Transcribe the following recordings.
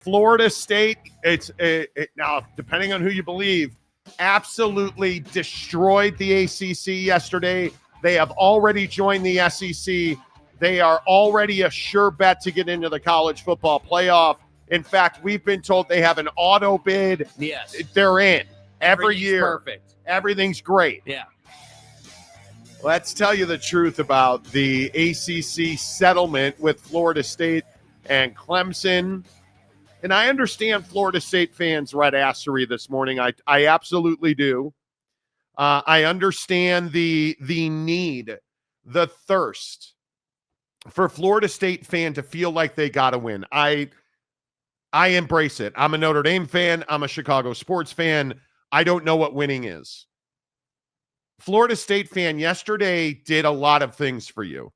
Florida State, now, depending on who you believe, absolutely destroyed the ACC yesterday. They have already joined the SEC. They are already a sure bet to get into the college football playoff. In fact, we've been told they have an auto bid. Yes. They're in every year. Perfect. Everything's great. Yeah. Let's tell you the truth about the ACC settlement with Florida State and Clemson. And I understand Florida State fans' red assery this morning. I absolutely do. I understand the need, the thirst for Florida State fan to feel like they got to win. I embrace it. I'm a Notre Dame fan. I'm a Chicago sports fan. I don't know what winning is. Florida State fan yesterday did a lot of things for you.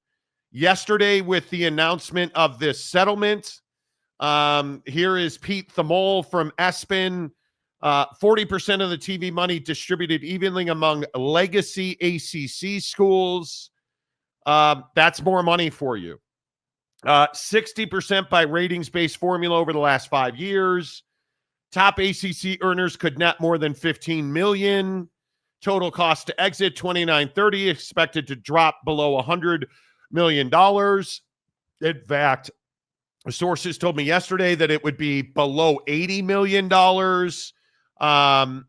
Yesterday with the announcement of this settlement, here is Pete Thamol from ESPN. 40% of the TV money distributed evenly among legacy ACC schools. That's more money for you. 60% by ratings-based formula over the last 5 years. Top ACC earners could net more than $15 million. Total cost to exit, $29.30, expected to drop below $100 million. In fact, sources told me yesterday that it would be below $80 million.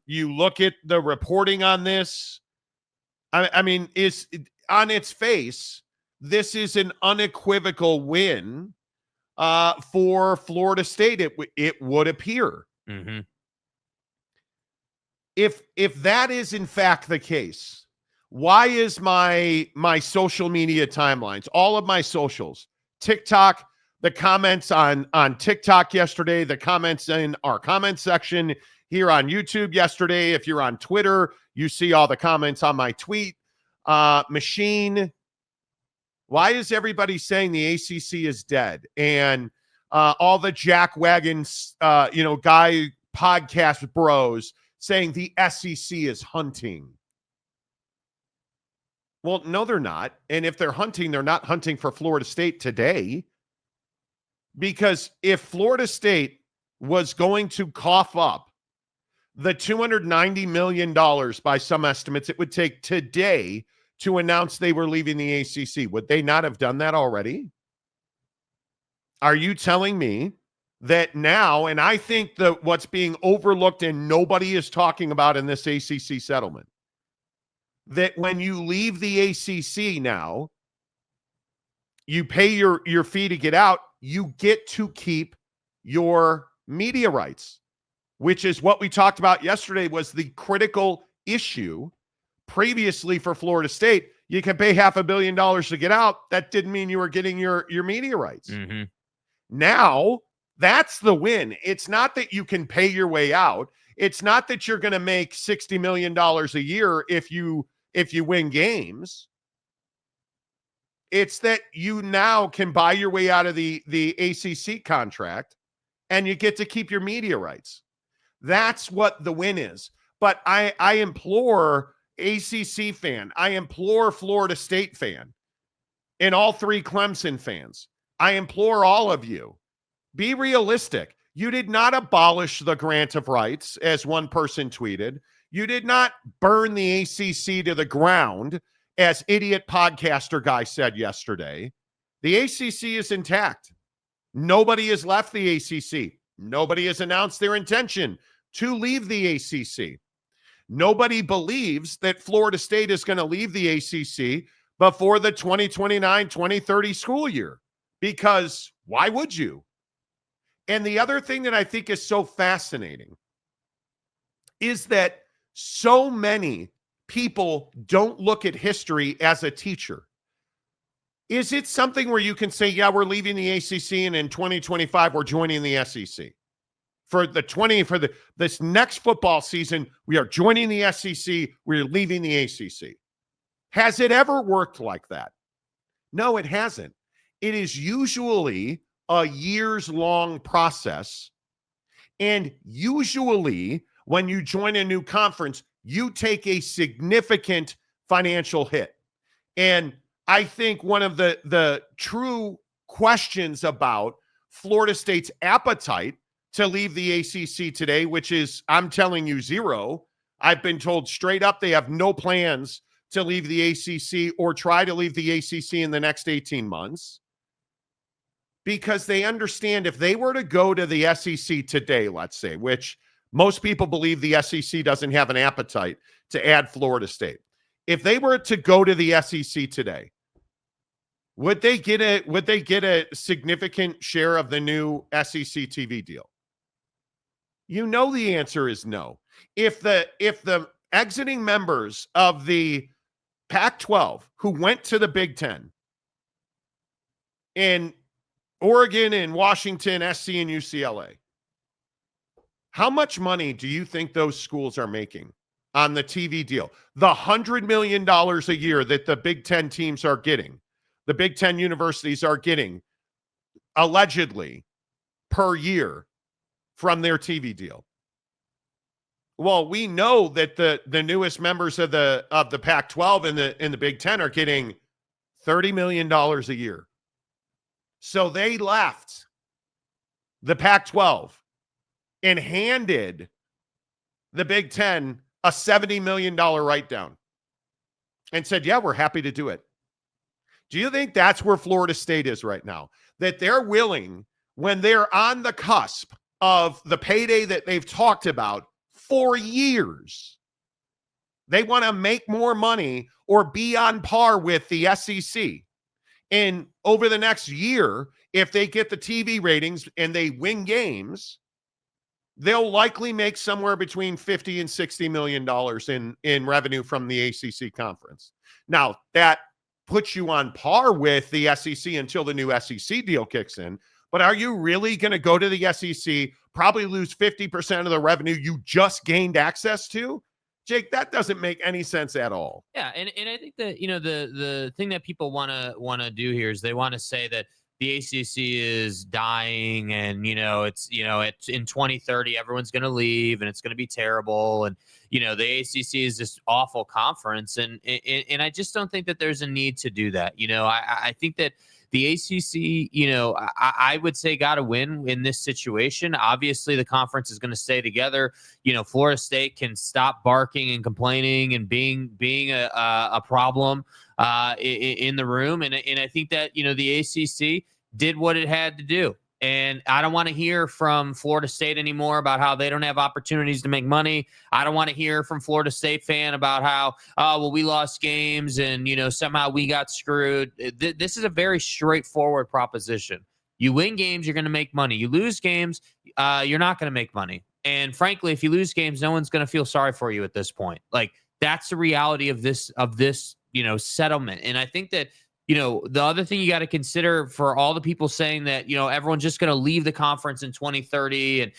You look at the reporting on this. I mean, is on its face, this is an unequivocal win for Florida State. It would appear. Mm-hmm. If that is in fact the case, why is my social media timelines, all of my socials, TikTok, the comments on TikTok yesterday, the comments in our comment section here on YouTube yesterday, if you're on Twitter, you see all the comments on my tweet machine. Why is everybody saying the ACC is dead? And all the jack wagons, guy podcast bros saying the SEC is hunting. Well, no, they're not. And if they're hunting, they're not hunting for Florida State today. Because if Florida State was going to cough up the $290 million by some estimates it would take today to announce they were leaving the ACC, would they not have done that already? Are you telling me that now, and I think that what's being overlooked and nobody is talking about in this ACC settlement, that when you leave the ACC now, you pay your fee to get out, you get to keep your media rights, which is what we talked about yesterday was the critical issue previously for Florida State. You can pay $500 million to get out. That didn't mean you were getting your media rights. Mm-hmm. Now, that's the win. It's not that you can pay your way out. It's not that you're going to make $60 million a year if you win games. It's that you now can buy your way out of the ACC contract and you get to keep your media rights. That's what the win is. But I implore ACC fan, I implore Florida State fan, and all three Clemson fans, I implore all of you, be realistic. You did not abolish the grant of rights, as one person tweeted. You did not burn the ACC to the ground, as idiot podcaster guy said yesterday. The ACC is intact. Nobody has left the ACC. Nobody has announced their intention to leave the ACC. Nobody believes that Florida State is going to leave the ACC before the 2029-2030 school year, because why would you? And the other thing that I think is so fascinating is that so many people don't look at history as a teacher. Is it something where you can say, yeah, we're leaving the ACC and in 2025 we're joining the SEC? For this next football season, we are joining the SEC, we're leaving the ACC. Has it ever worked like that? No, it hasn't. It is usually a years-long process. And usually, when you join a new conference, you take a significant financial hit. And I think one of the true questions about Florida State's appetite to leave the ACC today, which is, I'm telling you, zero. I've been told straight up they have no plans to leave the ACC or try to leave the ACC in the next 18 months, because they understand if they were to go to the SEC today, let's say, which most people believe the SEC doesn't have an appetite to add Florida State. If they were to go to the SEC today, would they get a significant share of the new SEC TV deal? You know the answer is no. If the exiting members of the Pac-12 who went to the Big Ten in Oregon and Washington, SC and UCLA, how much money do you think those schools are making on the TV deal? The $100 million a year that the Big Ten teams are getting, the Big Ten universities are getting, allegedly, per year from their TV deal. Well, we know that the newest members of the Pac-12 and the Big Ten are getting $30 million a year. So they left the Pac-12 and handed the Big Ten a $70 million write-down and said, yeah, we're happy to do it. Do you think that's where Florida State is right now? That they're willing, when they're on the cusp of the payday that they've talked about for years, they want to make more money or be on par with the SEC. And over the next year, if they get the TV ratings and they win games, they'll likely make somewhere between $50 and $60 million in revenue from the ACC conference. Now, that puts you on par with the SEC until the new SEC deal kicks in. But are you really going to go to the SEC, probably lose 50% of the revenue you just gained access to? Jake, that doesn't make any sense at all. Yeah, and I think that, the thing that people want to do here is they want to say that the ACC is dying, and it's in 2030 everyone's going to leave and it's going to be terrible, and the ACC is this awful conference, and I just don't think that there's a need to do that. I think that the ACC, I would say got to win in this situation. Obviously, the conference is going to stay together. Florida State can stop barking and complaining and being a problem in the room. And I think that, the ACC did what it had to do. And I don't want to hear from Florida State anymore about how they don't have opportunities to make money. I don't want to hear from Florida State fan about how, we lost games and, somehow we got screwed. This is a very straightforward proposition. You win games, you're going to make money. You lose games, you're not going to make money. And frankly, if you lose games, no one's going to feel sorry for you at this point. Like, that's the reality of this, settlement. And I think that, the other thing you got to consider for all the people saying that, everyone's just going to leave the conference in 2030 and,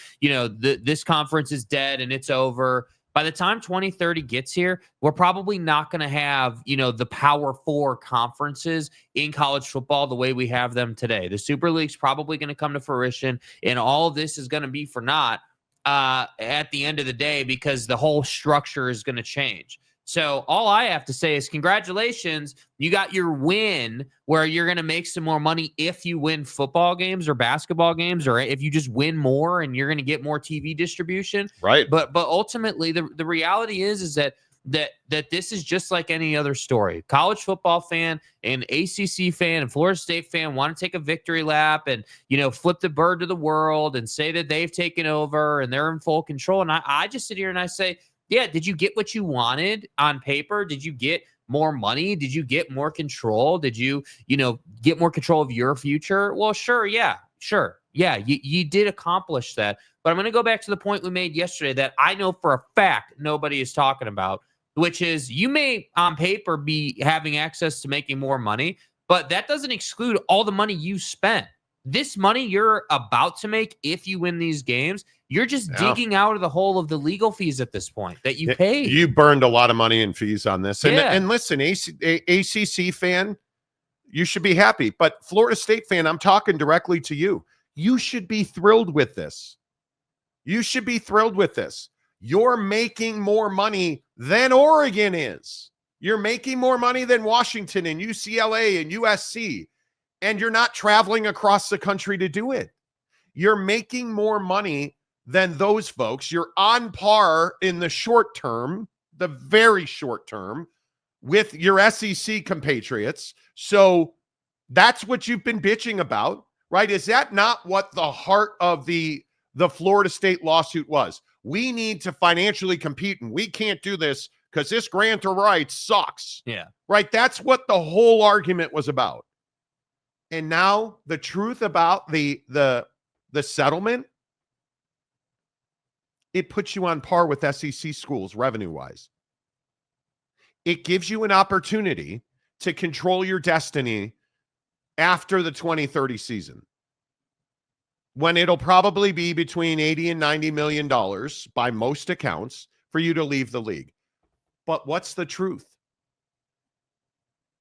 this conference is dead and it's over. By the time 2030 gets here, we're probably not going to have, the Power Four conferences in college football the way we have them today. The Super League's probably going to come to fruition, and all of this is going to be for naught at the end of the day, because the whole structure is going to change. So all I have to say is congratulations. You got your win where you're going to make some more money if you win football games or basketball games, or if you just win more and you're going to get more TV distribution. Right. But ultimately the reality is that this is just like any other story. College football fan and ACC fan and Florida State fan want to take a victory lap and, flip the bird to the world and say that they've taken over and they're in full control. And I just sit here and I say, yeah, did you get what you wanted on paper? Did you get more money? Did you get more control? Did you, get more control of your future? Well, sure. Yeah, sure. Yeah, you did accomplish that. But I'm going to go back to the point we made yesterday that I know for a fact nobody is talking about, which is you may on paper be having access to making more money, but that doesn't exclude all the money you spent. This money you're about to make if you win these games, you're just digging out of the hole of the legal fees at this point that you paid. You burned a lot of money in fees on this. And listen, ACC fan, you should be happy. But Florida State fan, I'm talking directly to you. You should be thrilled with this. You should be thrilled with this. You're making more money than Oregon is. You're making more money than Washington and UCLA and USC. And you're not traveling across the country to do it. You're making more money than those folks. You're on par in the short term, the very short term, with your SEC compatriots. So that's what you've been bitching about, right? Is that not what the heart of the Florida State lawsuit was? We need to financially compete, and we can't do this because this grant of rights sucks. Yeah. Right? That's what the whole argument was about. And now the truth about the settlement, it puts you on par with SEC schools revenue-wise. It gives you an opportunity to control your destiny after the 2030 season, when it'll probably be between $80 and $90 million by most accounts for you to leave the league. But what's the truth?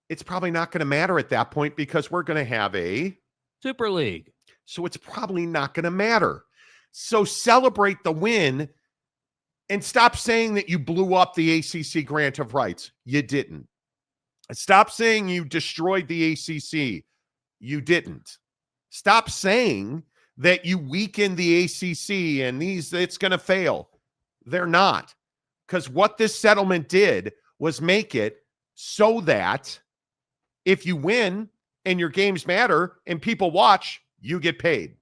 It's probably not going to matter at that point because we're going to have a Super League. So it's probably not going to matter. So celebrate the win and stop saying that you blew up the ACC grant of rights. You didn't. Stop saying you destroyed the ACC. You didn't. Stop saying that you weakened the ACC and it's going to fail. They're not. Because what this settlement did was make it so that if you win and your games matter and people watch, you get paid.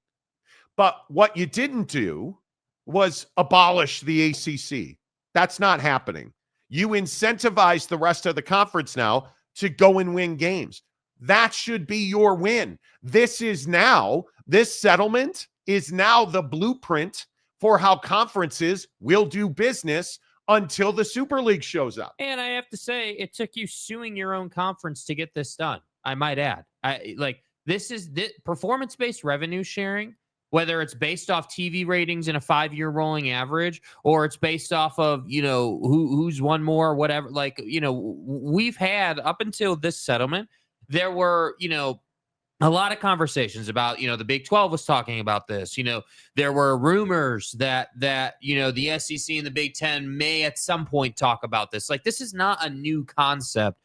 But what you didn't do was abolish the ACC. That's not happening. You incentivize the rest of the conference now to go and win games. That should be your win. This settlement is now the blueprint for how conferences will do business until the Super League shows up. And I have to say, it took you suing your own conference to get this done. I might add. This is performance-based revenue sharing, whether it's based off TV ratings in a 5-year rolling average, or it's based off of, who's won more, whatever. We've had up until this settlement, there were, a lot of conversations about, the Big 12 was talking about this. There were rumors that the SEC and the Big 10 may at some point talk about this. This is not a new concept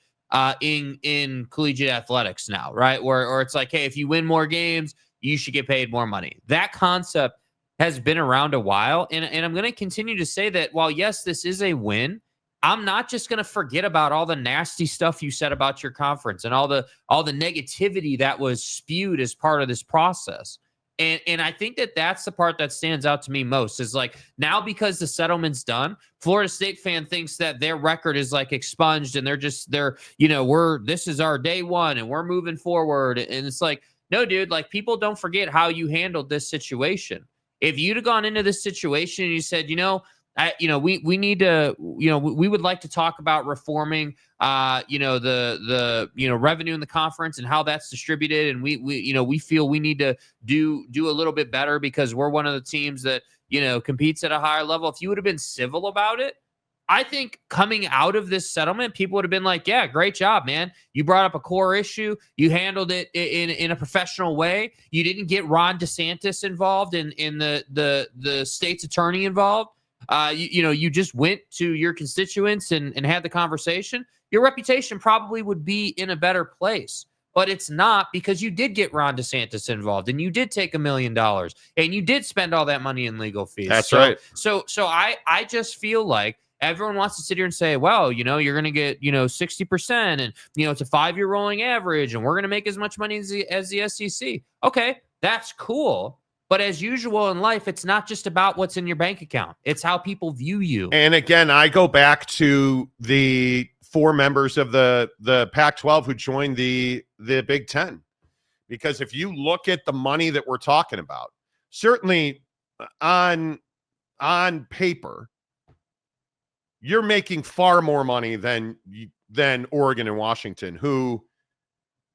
in collegiate athletics now, right? Or it's like, hey, if you win more games, you should get paid more money. That concept has been around a while. And I'm going to continue to say that while, yes, this is a win, I'm not just going to forget about all the nasty stuff you said about your conference and all the negativity that was spewed as part of this process. And I think that's the part that stands out to me most is now because the settlement's done, Florida State fan thinks that their record is expunged and this is our day one and we're moving forward. And it's no, dude, people don't forget how you handled this situation. If you'd have gone into this situation and you said, we need to, we would like to talk about reforming, the revenue in the conference and how that's distributed. And we feel we need to do a little bit better because we're one of the teams that, competes at a higher level. If you would have been civil about it, I think coming out of this settlement, people would have been like, yeah, great job, man. You brought up a core issue. You handled it in a professional way. You didn't get Ron DeSantis involved in the state's attorney involved. You just went to your constituents and had the conversation. Your reputation probably would be in a better place, but it's not because you did get Ron DeSantis involved and you did take $1 million and you did spend all that money in legal fees. That's right. So I just feel like everyone wants to sit here and say, well, you're going to get, 60% and, it's a 5-year rolling average and we're going to make as much money as the SEC. Okay, that's cool. But as usual in life, it's not just about what's in your bank account. It's how people view you. And again, I go back to the 4 members of the Pac-12 who joined the Big Ten. Because if you look at the money that we're talking about, certainly on paper, you're making far more money than Oregon and Washington, who,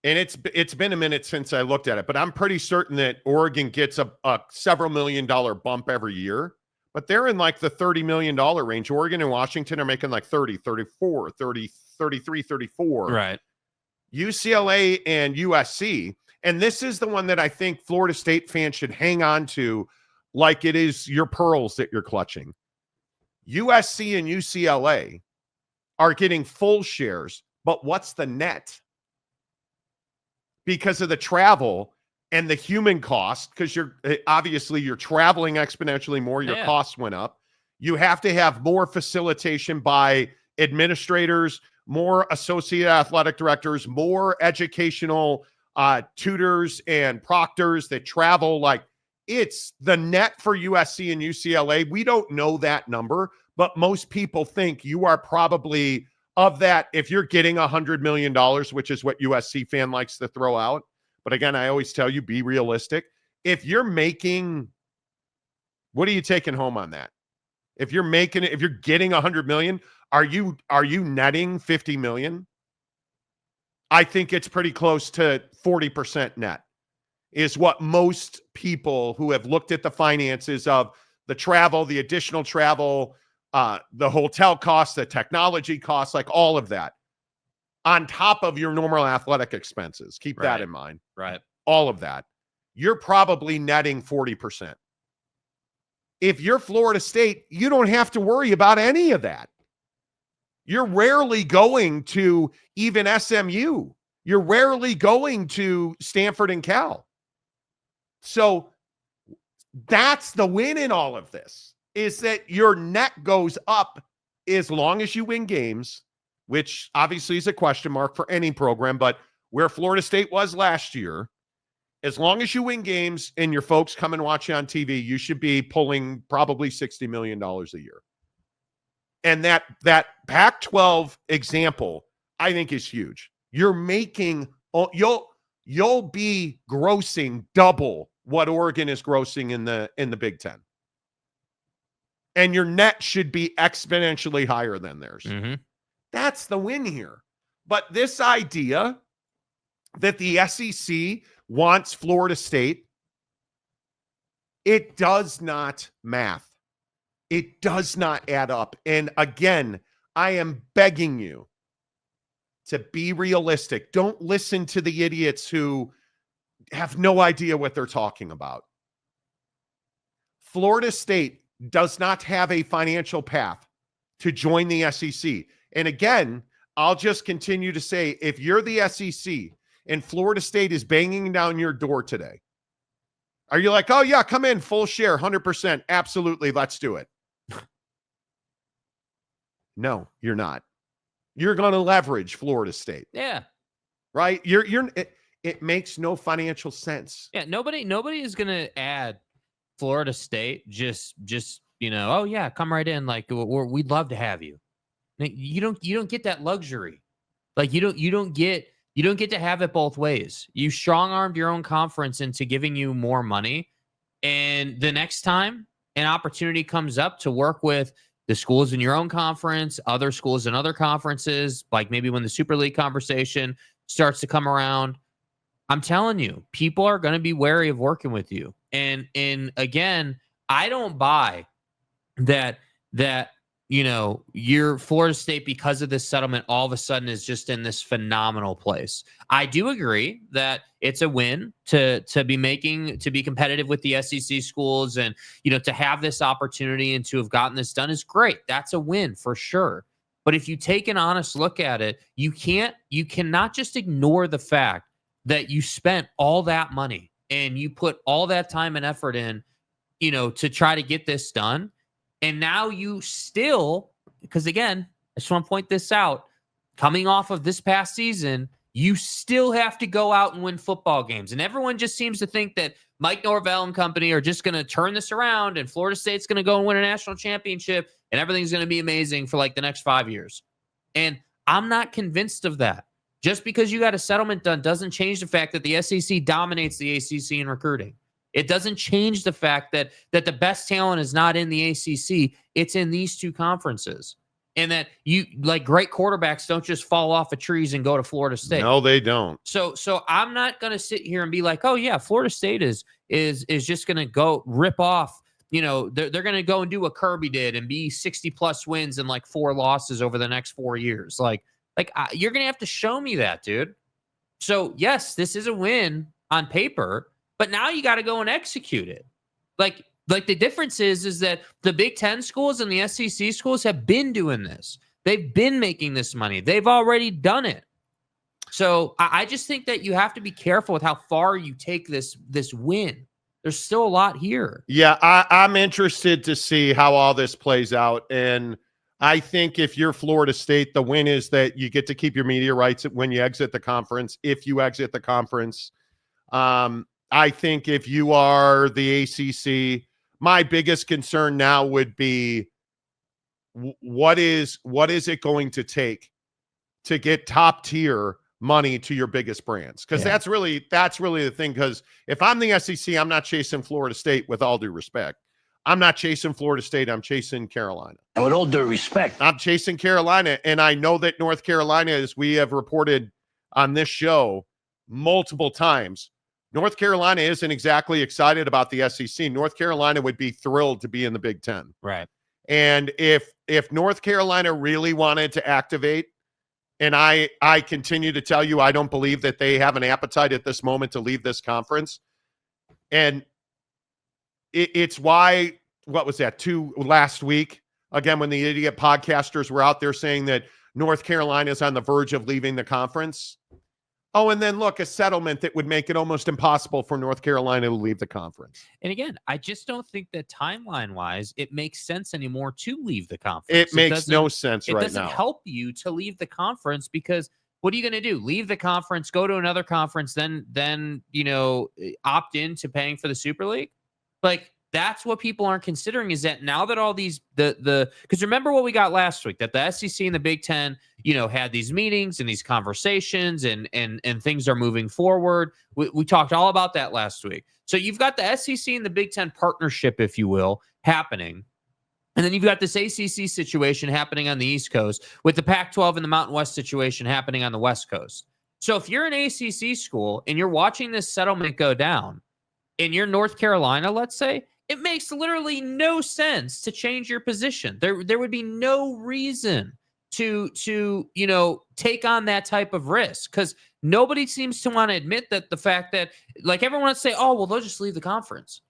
and it's been a minute since I looked at it, but I'm pretty certain that Oregon gets a several $1 million bump every year, but they're in the $30 million range. Oregon and Washington are making 30, 34, 30, 33, 34. Right. UCLA and USC, and this is the one that I think Florida State fans should hang on to like it is your pearls that you're clutching. USC and UCLA are getting full shares, but what's the net? Because of the travel and the human cost, because you're traveling exponentially more, your costs went up. You have to have more facilitation by administrators, more associate athletic directors, more educational tutors and proctors that travel. Like, it's the net for USC and UCLA. We don't know that number, but most people think you are probably, of that, if you're getting $100 million, which is what USC fan likes to throw out. But again, I always tell you, be realistic. If you're making, what are you taking home on that? If you're getting $100 million, are you netting $50 million? I think it's pretty close to 40% net is what most people who have looked at the finances of the travel, the additional travel, the hotel costs, the technology costs, like all of that, on top of your normal athletic expenses. Keep that in mind. Right. All of that. You're probably netting 40%. If you're Florida State, you don't have to worry about any of that. You're rarely going to even SMU. You're rarely going to Stanford and Cal. So that's the win in all of this, is that your net goes up as long as you win games, which obviously is a question mark for any program, but where Florida State was last year, as long as you win games and your folks come and watch you on TV, you should be pulling probably $60 million a year. And that Pac-12 example, I think, is huge. You're making, you'll be grossing double what Oregon is grossing in the Big Ten. And your net should be exponentially higher than theirs. Mm-hmm. That's the win here. But this idea that the SEC wants Florida State, it does not math. It does not add up. And again, I am begging you to be realistic. Don't listen to the idiots who have no idea what they're talking about. Florida State does not have a financial path to join the SEC. And again, I'll just continue to say, if you're the SEC and Florida State is banging down your door today, are you like, oh yeah, come in, full share, 100%, absolutely, let's do it? No, you're not. You're going to leverage Florida State. Yeah. Right? It makes no financial sense. Yeah, nobody is going to add Florida State just oh yeah, come right in, like we'd love to have you. You don't get that luxury. Like you don't get to have it both ways. You strong-armed your own conference into giving you more money, and the next time an opportunity comes up to work with the schools in your own conference, other schools in other conferences, like maybe when the Super League conversation starts to come around, I'm telling you, people are going to be wary of working with you. And again, I don't buy that your Florida State, because of this settlement, all of a sudden is just in this phenomenal place. I do agree that it's a win to be competitive with the SEC schools, and to have this opportunity and to have gotten this done is great. That's a win for sure. But if you take an honest look at it, you cannot just ignore the fact that you spent all that money and you put all that time and effort in, to try to get this done. And now you still, because again, I just want to point this out, coming off of this past season, you still have to go out and win football games. And everyone just seems to think that Mike Norvell and company are just going to turn this around and Florida State's going to go and win a national championship and everything's going to be amazing for like the next 5 years. And I'm not convinced of that. Just because you got a settlement done doesn't change the fact that the SEC dominates the ACC in recruiting. It doesn't change the fact that the best talent is not in the ACC. It's in these two conferences. And that great quarterbacks don't just fall off of trees and go to Florida State. No, they don't. So I'm not going to sit here and be like, oh yeah, Florida State is just going to go rip off. They're going to go and do what Kirby did and be 60 plus wins and like 4 losses over the next 4 years. You're going to have to show me that, dude. So yes, this is a win on paper, but now you got to go and execute it. Like the difference is that the Big Ten schools and the SEC schools have been doing this. They've been making this money. They've already done it. So I just think that you have to be careful with how far you take this win. There's still a lot here. Yeah, I'm interested to see how all this plays out. And I think if you're Florida State, the win is that you get to keep your media rights when you exit the conference, if you exit the conference. I think if you are the ACC, my biggest concern now would be what is it going to take to get top tier money to your biggest brands? Because that's really the thing. Because if I'm the SEC, I'm not chasing Florida State, with all due respect. I'm not chasing Florida State. I'm chasing Carolina. And with all due respect, I'm chasing Carolina. And I know that North Carolina, as we have reported on this show multiple times, North Carolina isn't exactly excited about the SEC. North Carolina would be thrilled to be in the Big Ten. Right. And if North Carolina really wanted to activate, and I continue to tell you, I don't believe that they have an appetite at this moment to leave this conference. And it's why, what was that, last week, again, when the idiot podcasters were out there saying that North Carolina is on the verge of leaving the conference. Oh, and then look, a settlement that would make it almost impossible for North Carolina to leave the conference. And again, I just don't think that timeline-wise, it makes sense anymore to leave the conference. It makes no sense right now. It doesn't help you to leave the conference, because what are you going to do? Leave the conference, go to another conference, then opt into paying for the Super League? Like, that's what people aren't considering, is that now that all these because remember what we got last week, that the SEC and the Big Ten, had these meetings and these conversations and things are moving forward. We talked all about that last week. So you've got the SEC and the Big Ten partnership, if you will, happening. And then you've got this ACC situation happening on the East Coast, with the Pac-12 and the Mountain West situation happening on the West Coast. So if you're an ACC school and you're watching this settlement go down, and you're North Carolina, let's say, it makes literally no sense to change your position. There would be no reason to take on that type of risk, because nobody seems to want to admit that the fact that, like, everyone wants to say, oh, well, they'll just leave the conference.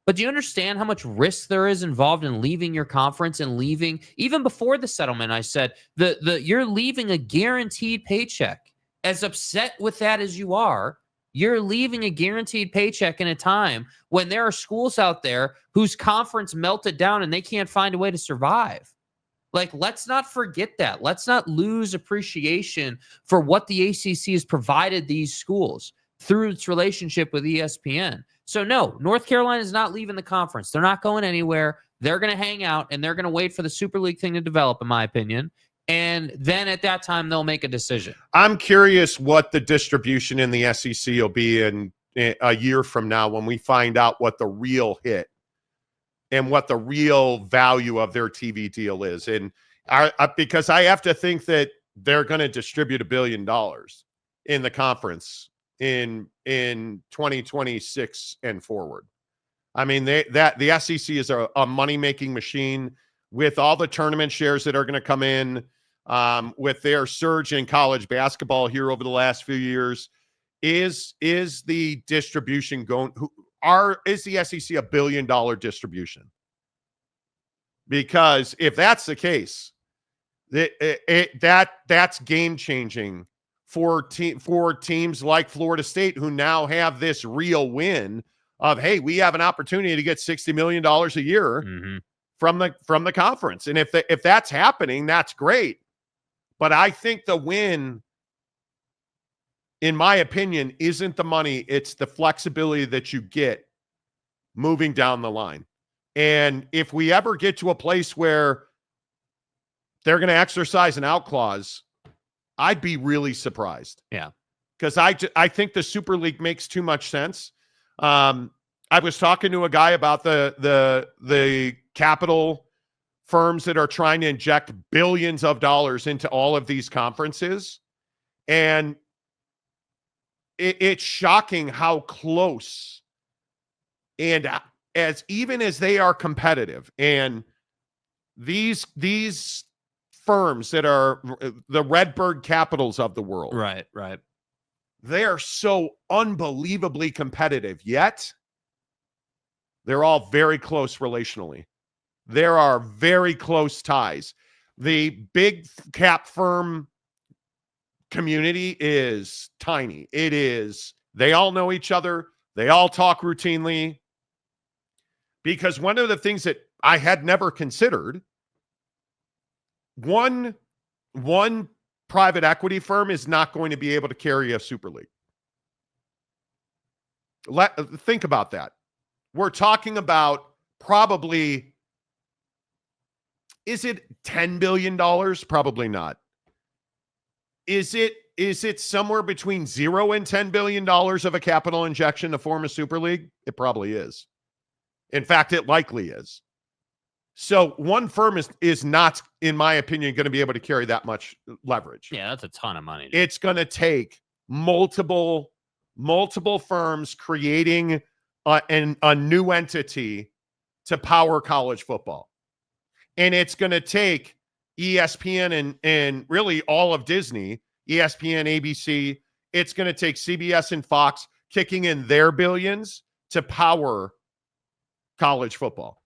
But do you understand how much risk there is involved in leaving your conference and leaving? Even before the settlement, I said you're leaving a guaranteed paycheck. As upset with that as you are, you're leaving a guaranteed paycheck in a time when there are schools out there whose conference melted down and they can't find a way to survive. Like, let's not forget that. Let's not lose appreciation for what the ACC has provided these schools through its relationship with ESPN. So no, North Carolina is not leaving the conference. They're not going anywhere. They're going to hang out, and they're going to wait for the Super League thing to develop, in my opinion. And then at that time, they'll make a decision. I'm curious what the distribution in the SEC will be in a year from now, when we find out what the real hit and what the real value of their TV deal is. And because I have to think that they're going to distribute $1 billion in the conference in 2026 and forward. I mean, the SEC is a money-making machine, with all the tournament shares that are going to come in, with their surge in college basketball here over the last few years. Is the distribution going? Is the SEC $1 billion distribution? Because if that's the case, that's game changing for teams like Florida State, who now have this real win of, hey, we have an opportunity to get $60 million a year from the conference. And if that's happening, that's great. But I think the win, in my opinion, isn't the money. It's the flexibility that you get moving down the line. And if we ever get to a place where they're going to exercise an out clause, I'd be really surprised. Yeah. Because I think the Super League makes too much sense. I was talking to a guy about the capital firms that are trying to inject billions of dollars into all of these conferences. And it's shocking how close, and even as they are competitive, and these firms that are the Redbird Capitals of the world. Right. They are so unbelievably competitive, yet they're all very close relationally. There are very close ties. The big cap firm community is tiny. They all know each other. They all talk routinely. Because one of the things that I had never considered, one private equity firm is not going to be able to carry a Super League. Think about that. We're talking about probably, is it $10 billion? Probably not. Is it somewhere between 0 and $10 billion of a capital injection to form a Super League? It probably is. In fact, it likely is. So one firm is not, in my opinion, going to be able to carry that much leverage. Yeah, that's a ton of money. It's going to take multiple firms creating a new entity to power college football. And it's going to take ESPN and really all of Disney, ESPN, ABC. It's going to take CBS and Fox kicking in their billions to power college football.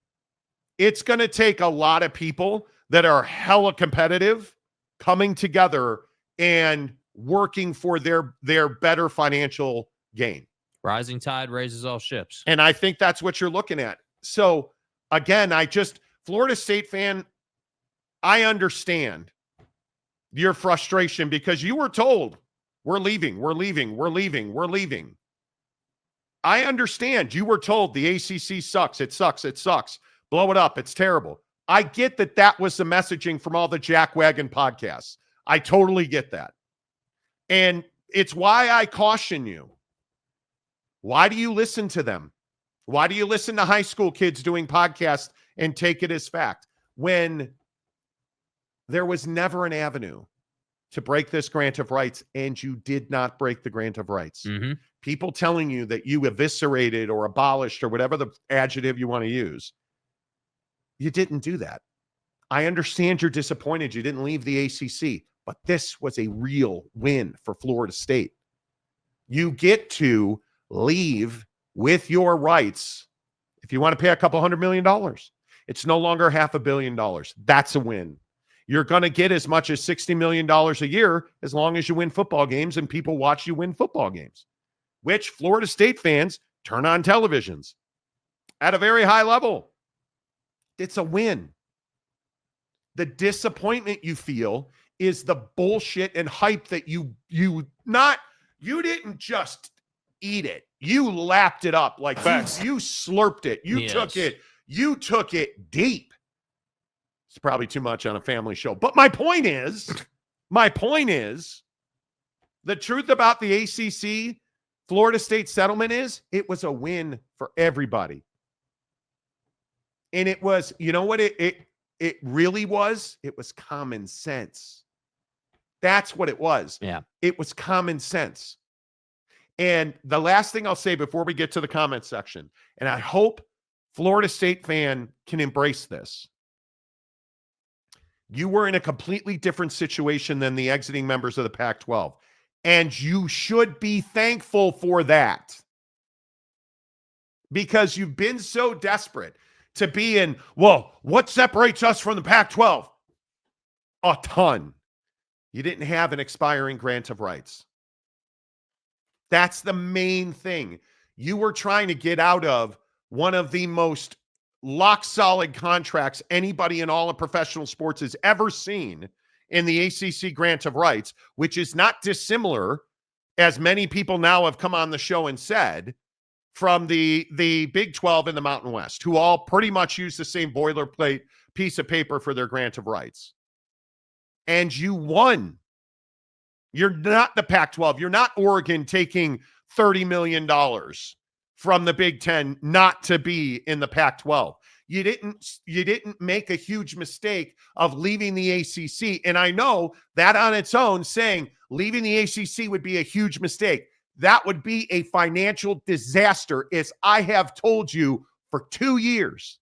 It's going to take a lot of people that are hella competitive coming together and working for their better financial gain. Rising tide raises all ships. And I think that's what you're looking at. So again, Florida State fan, I understand your frustration because you were told, we're leaving. I understand you were told the ACC sucks. It sucks. Blow it up. It's terrible. I get that was the messaging from all the jackwagon podcasts. I totally get that. And it's why I caution you. Why do you listen to them? Why do you listen to high school kids doing podcasts and take it as fact when there was never an avenue to break this grant of rights and you did not break the grant of rights? Mm-hmm. People telling you that you eviscerated or abolished or whatever the adjective you want to use. You didn't do that. I understand you're disappointed you didn't leave the ACC, but this was a real win for Florida State. You get to leave with your rights. If you want to pay a couple $100 million, it's no longer $500 million. That's a win. You're going to get as much as $60 million a year as long as you win football games and people watch you win football games, which Florida State fans turn on televisions at a very high level. It's a win. The disappointment you feel is the bullshit and hype that you didn't just eat it. You lapped it up like you slurped it. You took it deep. It's probably too much on a family show. But my point is, the truth about the ACC Florida State settlement is it was a win for everybody. And it was, you know what it really was? It was common sense. That's what it was. Yeah. It was common sense. And the last thing I'll say before we get to the comment section, and I hope Florida State fan can embrace this. You were in a completely different situation than the exiting members of the Pac-12. And you should be thankful for that. Because you've been so desperate to be in, well, what separates us from the Pac-12? A ton. You didn't have an expiring grant of rights. That's the main thing. You were trying to get out of one of the most lock-solid contracts anybody in all of professional sports has ever seen in the ACC grant of rights, which is not dissimilar, as many people now have come on the show and said, from the Big 12 and the Mountain West, who all pretty much use the same boilerplate piece of paper for their grant of rights. And you won. You're not the Pac-12. You're not Oregon taking $30 million from the Big 10 not to be in the Pac-12. You didn't make a huge mistake of leaving the ACC. And I know that on its own, saying leaving the ACC would be a huge mistake. That would be a financial disaster, as I have told you for 2 years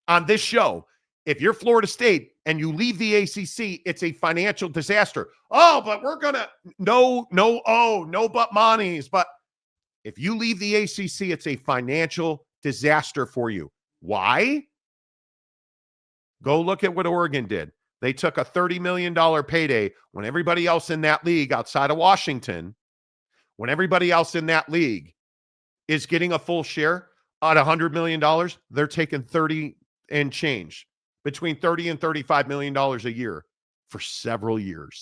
on this show. If you're Florida State and you leave the ACC, it's a financial disaster. Oh, but we're going to, no but monies. But if you leave the ACC, it's a financial disaster for you. Why? Go look at what Oregon did. They took a $30 million payday when everybody else in that league outside of Washington, when everybody else in that league is getting a full share at $100 million, they're taking 30 and change, between $30 and $35 million a year for several years.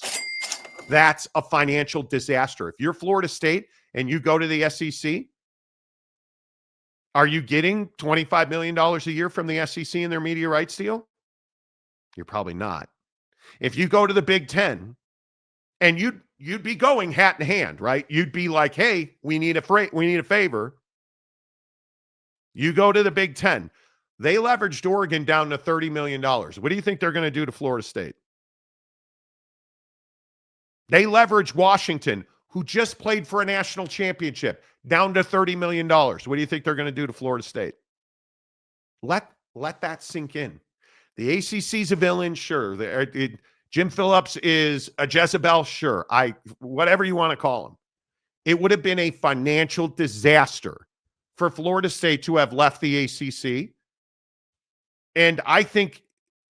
That's a financial disaster. If you're Florida State and you go to the SEC, are you getting $25 million a year from the SEC in their media rights deal? You're probably not. If you go to the Big Ten, and you'd be going hat in hand, right? You'd be like, hey, we need a favor. You go to the Big Ten. They leveraged Oregon down to $30 million. What do you think they're going to do to Florida State? They leveraged Washington, who just played for a national championship, down to $30 million. What do you think they're going to do to Florida State? Let that sink in. The ACC's a villain, sure. Jim Phillips is a Jezebel, sure. Whatever you want to call him. It would have been a financial disaster for Florida State to have left the ACC. And I think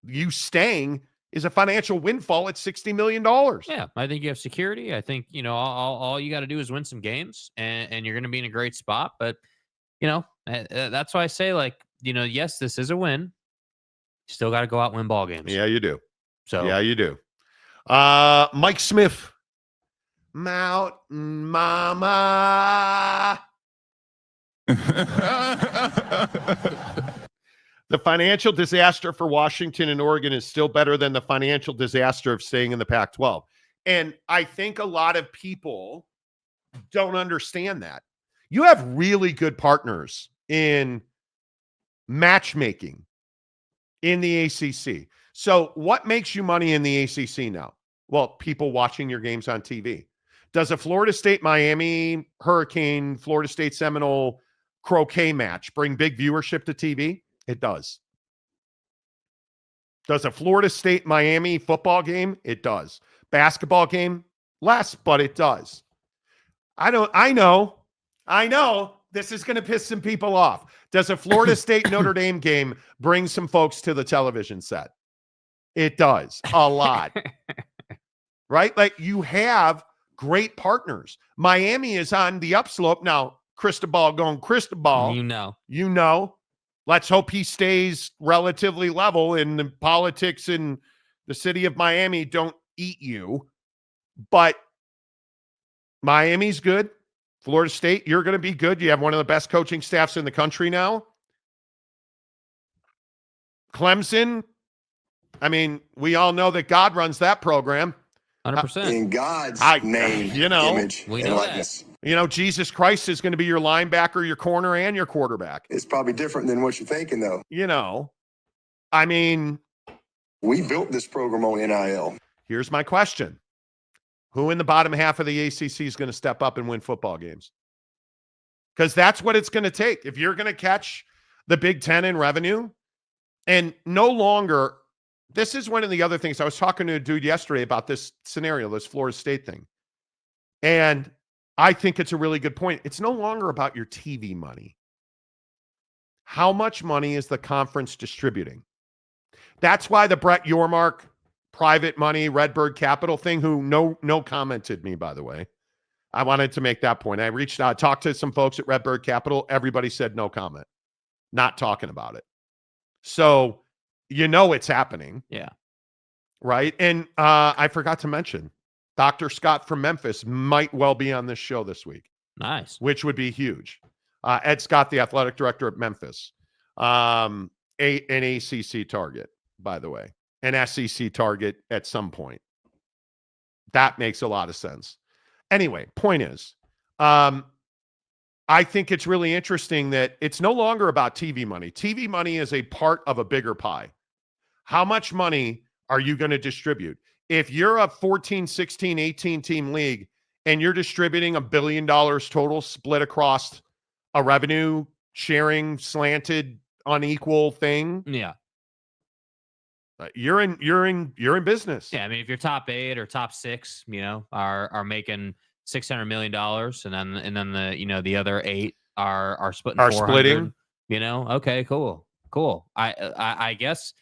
you staying is a financial windfall at $60 million. Yeah, I think you have security. I think, all you got to do is win some games and you're going to be in a great spot. But, that's why I say, yes, this is a win. You still got to go out and win ball games. Yeah, you do. So yeah, you do. Mike Smith, Mountain Mama. The financial disaster for Washington and Oregon is still better than the financial disaster of staying in the Pac-12. And I think a lot of people don't understand that. You have really good partners in matchmaking in the ACC. So what makes you money in the ACC now? Well, people watching your games on TV. Does a Florida State, Miami Hurricane, Florida State Seminole croquet match bring big viewership to TV? It does. Does a Florida State, Miami football game? It does. Basketball game? Less, but it does. I know this is going to piss some people off. Does a Florida State Notre Dame game bring some folks to the television set? It does. A lot. Right? Like, you have great partners. Miami is on the upslope. Now, Cristobal going Cristobal. You know. Let's hope he stays relatively level and the politics in the city of Miami don't eat you. But Miami's good. Florida State, you're going to be good. You have one of the best coaching staffs in the country now. Clemson, I mean, we all know that God runs that program. 100%. In God's name, image, we and know likeness. Jesus Christ is going to be your linebacker, your corner, and your quarterback. It's probably different than what you're thinking, though. I mean, we built this program on NIL. Here's my question. Who in the bottom half of the ACC is going to step up and win football games? Because that's what it's going to take. If you're going to catch the Big Ten in revenue, and no longer, this is one of the other things. I was talking to a dude yesterday about this scenario, this Florida State thing. And I think it's a really good point. It's no longer about your TV money. How much money is the conference distributing? That's why the Brett Yormark private money, Redbird Capital thing, who no commented me, by the way. I wanted to make that point. I reached out, talked to some folks at Redbird Capital. Everybody said no comment. Not talking about it. So, it's happening. Yeah. Right? And I forgot to mention, Dr. Scott from Memphis might well be on this show this week. Nice. Which would be huge. Ed Scott, the athletic director at Memphis. An ACC target, by the way. An SEC target at some point. That makes a lot of sense. Anyway, point is, I think it's really interesting that it's no longer about TV money. TV money is a part of a bigger pie. How much money are you going to distribute? If you're a 14, 16, 18 team league and you're distributing $1 billion total split across a revenue sharing slanted unequal thing. Yeah. You're in business. Yeah, I mean, if you're top 8 or top 6, are making $600 million, and then the other 8 are splitting 400, splitting. Okay, cool. I guess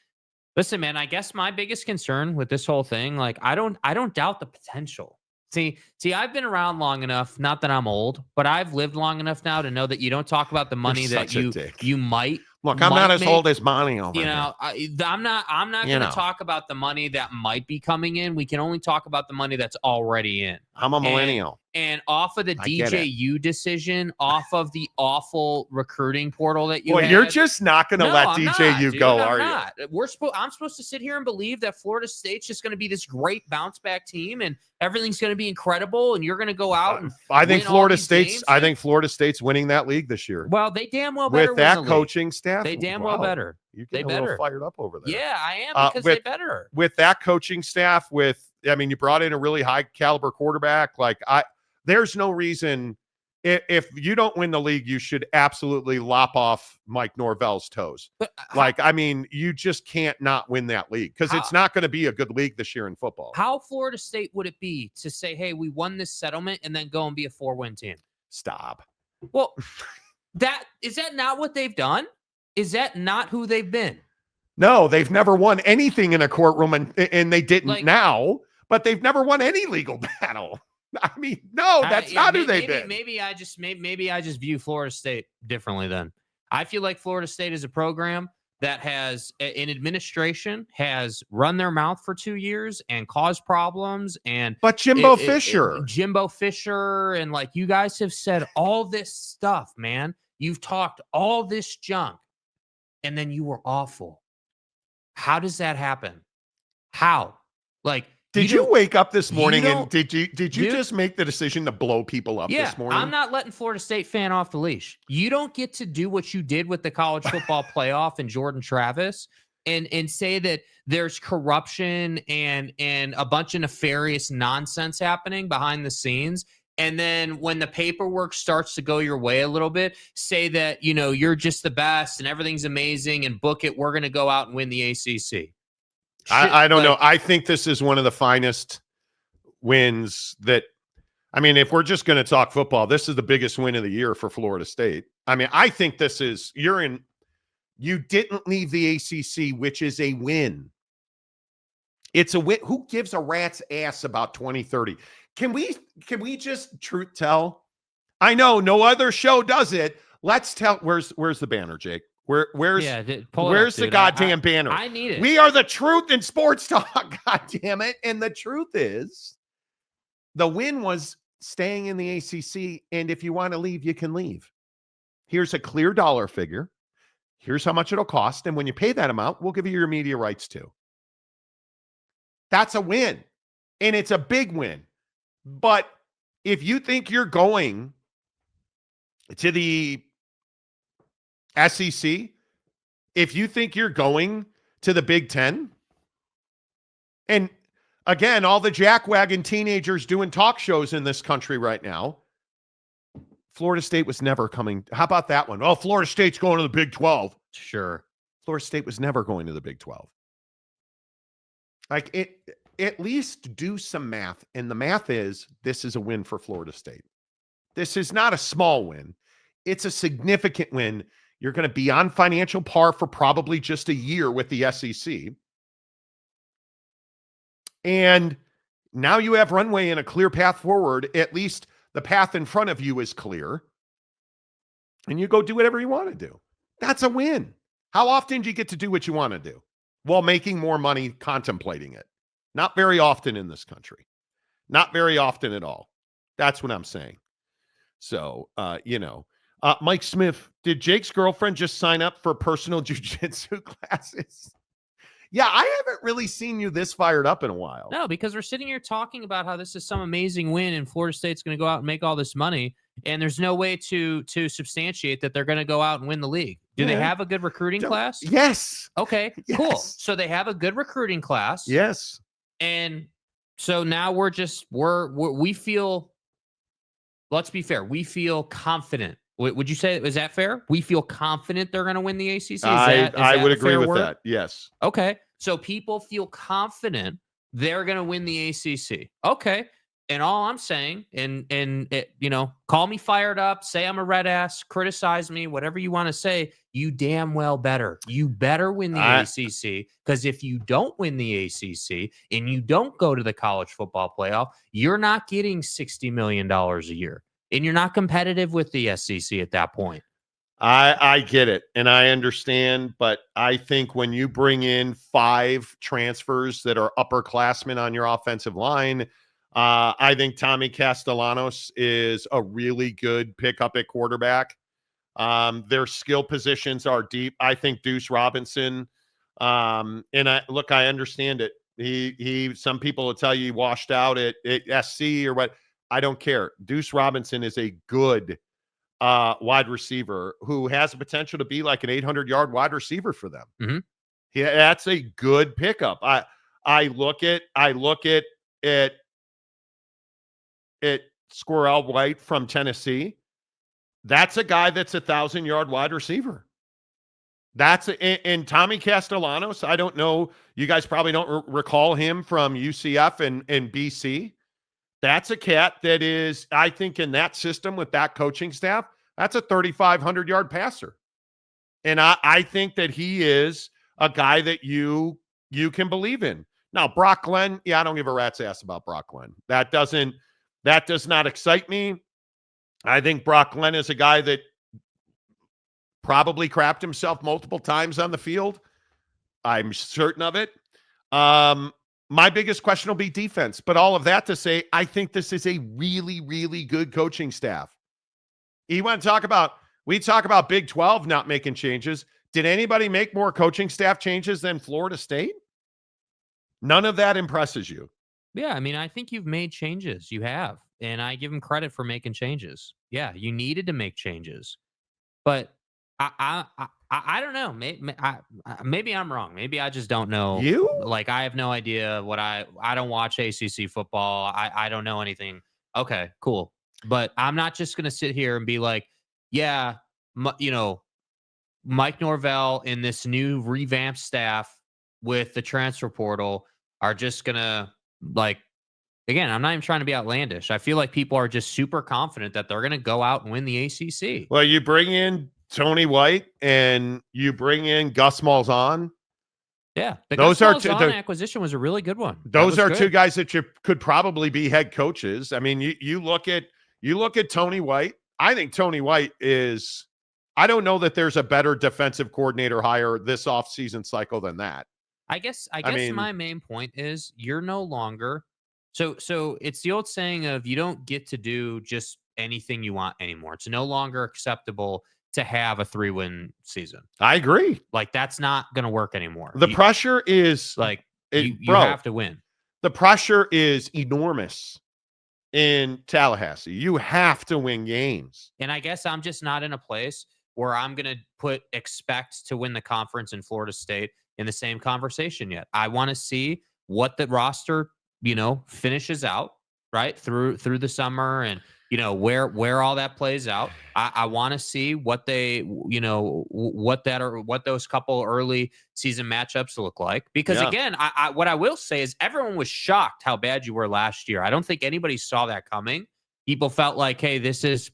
Listen, man, I guess my biggest concern with this whole thing, like, I don't doubt the potential. See, I've been around long enough, not that I'm old, but I've lived long enough now to know that you don't talk about the money that you might. Look, I'm not as old as Monty over you know, I'm not going to talk about the money that might be coming in. We can only talk about the money that's already in. I'm a millennial. And off of the DJU decision, off of the awful recruiting portal that you had. You're just not going to let DJU go, are you? I'm supposed to sit here and believe that Florida State's just going to be this great bounce back team and everything's going to be incredible and you're going to go out and I think Florida State's winning that league this year. Well, they damn well better with that coaching staff. They damn well better. You get a little fired up over there. Yeah, I am because they better. With that coaching staff, you brought in a really high caliber quarterback. There's no reason if you don't win the league, you should absolutely lop off Mike Norvell's toes. But you just can't not win that league because it's not going to be a good league this year in football. How Florida State would it be to say, hey, we won this settlement and then go and be a 4-win team? Stop. Well, is that not what they've done? Is that not who they've been? No, they've never won anything in a courtroom and they didn't now, but they've never won any legal battle. No, that's not who they've been. Maybe I just view Florida State differently then. I feel like Florida State is a program that has in administration has run their mouth for 2 years and caused problems. But Jimbo Fisher, and you guys have said all this stuff, man. You've talked all this junk, and then you were awful. How does that happen? How? Did you wake up this morning and did you just make the decision to blow people up this morning? I'm not letting Florida State fan off the leash. You don't get to do what you did with the college football playoff and Jordan Travis and say that there's corruption and a bunch of nefarious nonsense happening behind the scenes. And then when the paperwork starts to go your way a little bit, say that, you're just the best and everything's amazing and book it. We're going to go out and win the ACC. I don't know. I think this is one of the finest wins that, if we're just going to talk football, this is the biggest win of the year for Florida State. I think this is, you didn't leave the ACC, which is a win. It's a win. Who gives a rat's ass about 2030? Can we just truth tell? I know no other show does it. Let's tell. Where's the banner, Jake? Where's the goddamn banner? I need it. We are the truth in sports talk. God damn it! And the truth is, the win was staying in the ACC. And if you want to leave, you can leave. Here's a clear dollar figure. Here's how much it'll cost. And when you pay that amount, we'll give you your media rights too. That's a win. And it's a big win. But if you think you're going to the SEC, if you think you're going to the Big Ten, and again, all the jackwagon teenagers doing talk shows in this country right now, Florida State was never coming. How about that one? Oh, Florida State's going to the Big 12. Sure. Florida State was never going to the Big 12. At least do some math. And the math is, this is a win for Florida State. This is not a small win. It's a significant win. You're going to be on financial par for probably just a year with the SEC. And now you have runway and a clear path forward. At least the path in front of you is clear. And you go do whatever you want to do. That's a win. How often do you get to do what you want to do while making more money contemplating it? Not very often in this country. Not very often at all. That's what I'm saying. So, Mike Smith, did Jake's girlfriend just sign up for personal jiu-jitsu classes? Yeah, I haven't really seen you this fired up in a while. No, because we're sitting here talking about how this is some amazing win and Florida State's going to go out and make all this money, and there's no way to substantiate that they're going to go out and win the league. Do they have a good recruiting class? Yes. Okay, yes. Cool. So they have a good recruiting class. Yes. And so now we feel, let's be fair, we feel confident. Would you say, is that fair? We feel confident they're going to win the ACC? I would agree with that. Yes. Okay. So people feel confident they're going to win the ACC. Okay. And all I'm saying, and it, call me fired up, say I'm a red ass, criticize me, whatever you want to say, you damn well better. You better win the ACC, because if you don't win the ACC and you don't go to the college football playoff, you're not getting $60 million a year, and you're not competitive with the SEC at that point. I get it, and I understand, but I think when you bring in 5 transfers that are upperclassmen on your offensive line, I think Tommy Castellanos is a really good pickup at quarterback. Their skill positions are deep. I think Deuce Robinson, and I understand it. He some people will tell you he washed out at SC or what. I don't care. Deuce Robinson is a good wide receiver who has the potential to be like an 800-yard wide receiver for them. Mm-hmm. Yeah, that's a good pickup. I look at Squirrel White from Tennessee. That's a guy that's 1,000-yard wide receiver. And Tommy Castellanos, I don't know. You guys probably don't recall him from UCF and BC. That's a cat that is, I think, in that system with that coaching staff, that's a 3,500-yard passer. And I think that he is a guy that you can believe in. Now, Brock Glenn, I don't give a rat's ass about Brock Glenn. That does not excite me. I think Brock Glenn is a guy that probably crapped himself multiple times on the field. I'm certain of it. My biggest question will be defense, but all of that to say, I think this is a really, really good coaching staff. We talk about Big 12 not making changes. Did anybody make more coaching staff changes than Florida State? None of that impresses you. Yeah, I mean, I think you've made changes. You have, and I give them credit for making changes. Yeah, you needed to make changes, but I don't know. Maybe I'm wrong. Maybe I just don't know. Like, I have no idea what I don't watch ACC football. I don't know anything. Okay, cool. But I'm not just going to sit here and be like, yeah, Mike Norvell and this new revamped staff with the transfer portal are just going to, like, again, I'm not even trying to be outlandish. I feel like people are just super confident that they're going to go out and win the ACC. Well, you bring in Tony White and you bring in Gus Malzahn. Yeah, the acquisition was a really good one. Those are 2 guys that you could probably be head coaches. I mean, you look at Tony White. I think Tony White is. I don't know that there's a better defensive coordinator hire this offseason cycle than that. I guess my main point is you're no longer. So it's the old saying of you don't get to do just anything you want anymore. It's no longer acceptable to have a 3-win season. I agree. Like, that's not going to work anymore. The pressure is like, you have to win. The pressure is enormous in Tallahassee. You have to win games. And I guess I'm just not in a place where I'm going to expect to win the conference in Florida State in the same conversation yet. I want to see what the roster, finishes out right through the summer, and where all that plays out. I want to see what they, what those couple early season matchups look like. Because again, what I will say is everyone was shocked how bad you were last year. I don't think anybody saw that coming. People felt like, hey, this is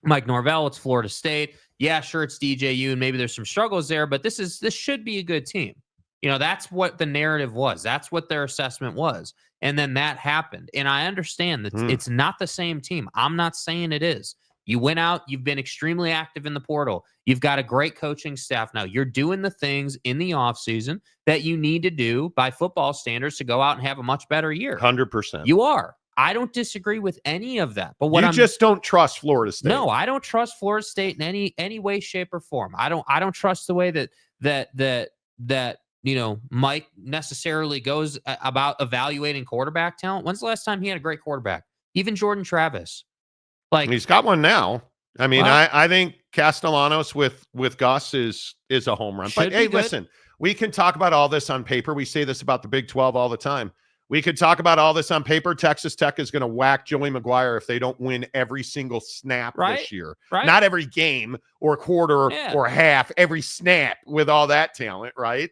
Mike Norvell. It's Florida State. Yeah, sure, it's DJU, and maybe there's some struggles there, but this should be a good team. That's what the narrative was. That's what their assessment was. And then that happened. And I understand that it's not the same team. I'm not saying it is. You went out. You've been extremely active in the portal. You've got a great coaching staff now. You're doing the things in the offseason that you need to do by football standards to go out and have a much better year. 100%. You are. I don't disagree with any of that. But you just don't trust Florida State. No, I don't trust Florida State in any way, shape, or form. I don't trust the way that Mike necessarily goes about evaluating quarterback talent. When's the last time he had a great quarterback? Even Jordan Travis. Like, he's got one now. I mean, I think Castellanos with Gus is a home run. But hey, listen, we can talk about all this on paper. We say this about the Big 12 all the time. We could talk about all this on paper. Texas Tech is going to whack Joey McGuire if they don't win every single snap this year. Right. Not every game or quarter or half, every snap with all that talent, right?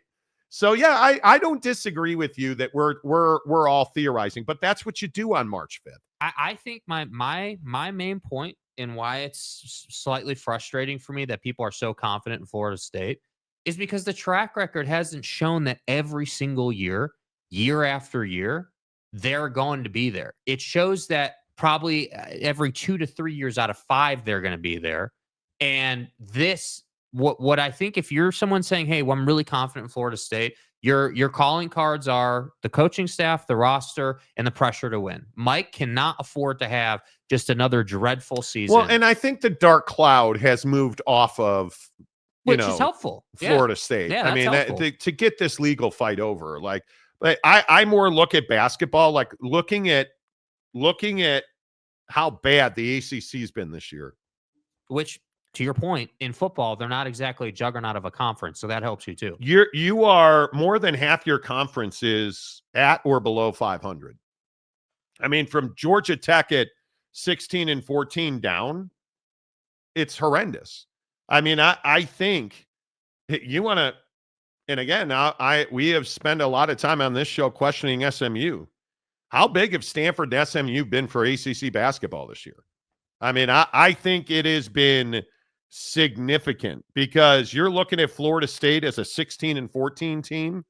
So yeah, I don't disagree with you that we're all theorizing, but that's what you do on March 5th. I think my main point and why it's slightly frustrating for me that people are so confident in Florida State is because the track record hasn't shown that every single year, year after year, they're going to be there. It shows that probably every 2 to 3 years out of 5 they're going to be there. And this what I think, if you're someone saying, "Hey, well, I'm really confident in Florida State," your calling cards are the coaching staff, the roster, and the pressure to win. Mike cannot afford to have just another dreadful season. Well, and I think the dark cloud has moved off of which is helpful. Florida State. Yeah, I mean, helpful. to get this legal fight over, like, but I more look at basketball, like looking at how bad the ACC's been this year. Which, to your point, in football, they're not exactly a juggernaut of a conference, so that helps you too. You are more than half your conference is at or below 500. I mean, from Georgia Tech at 16-14 down, it's horrendous. I mean, I think you want to, and again, we have spent a lot of time on this show questioning SMU. How big have Stanford and SMU been for ACC basketball this year? I mean, I think it has been significant because you're looking at Florida State as a 16-14 team.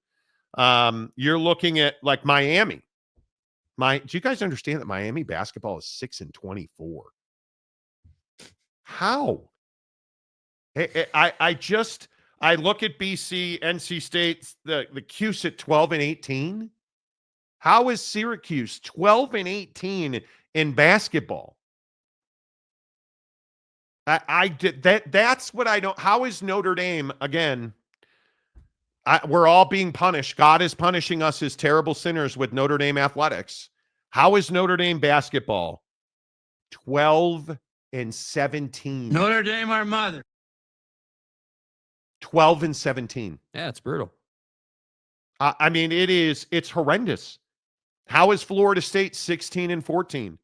You're looking at like Miami. Do you guys understand that Miami basketball is 6-24? How? I look at BC, NC State, the Cuse at 12-18. How is Syracuse 12-18 in basketball? That's what I don't. How is Notre Dame again? We're all being punished. God is punishing us as terrible sinners with Notre Dame athletics. How is Notre Dame basketball 12-17? Notre Dame, our mother. 12-17. Yeah, it's brutal. I mean, it's horrendous. How is Florida State 16-14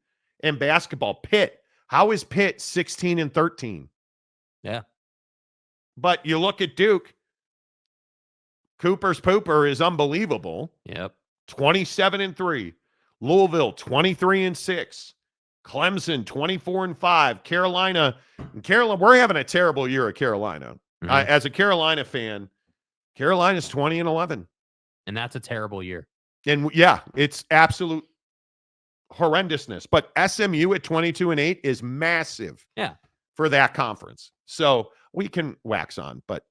in basketball? Pitt. How is Pitt 16-13? Yeah. But you look at Duke. Cooper's Pooper is unbelievable. Yep. 27-3. Louisville 23-6. Clemson 24-5. Carolina, we're having a terrible year at Carolina. Mm-hmm. As a Carolina fan, Carolina's 20-11. And that's a terrible year. And yeah, it's absolute horrendousness. But SMU at 22-8 is massive. Yeah. For that conference. So we can wax on, but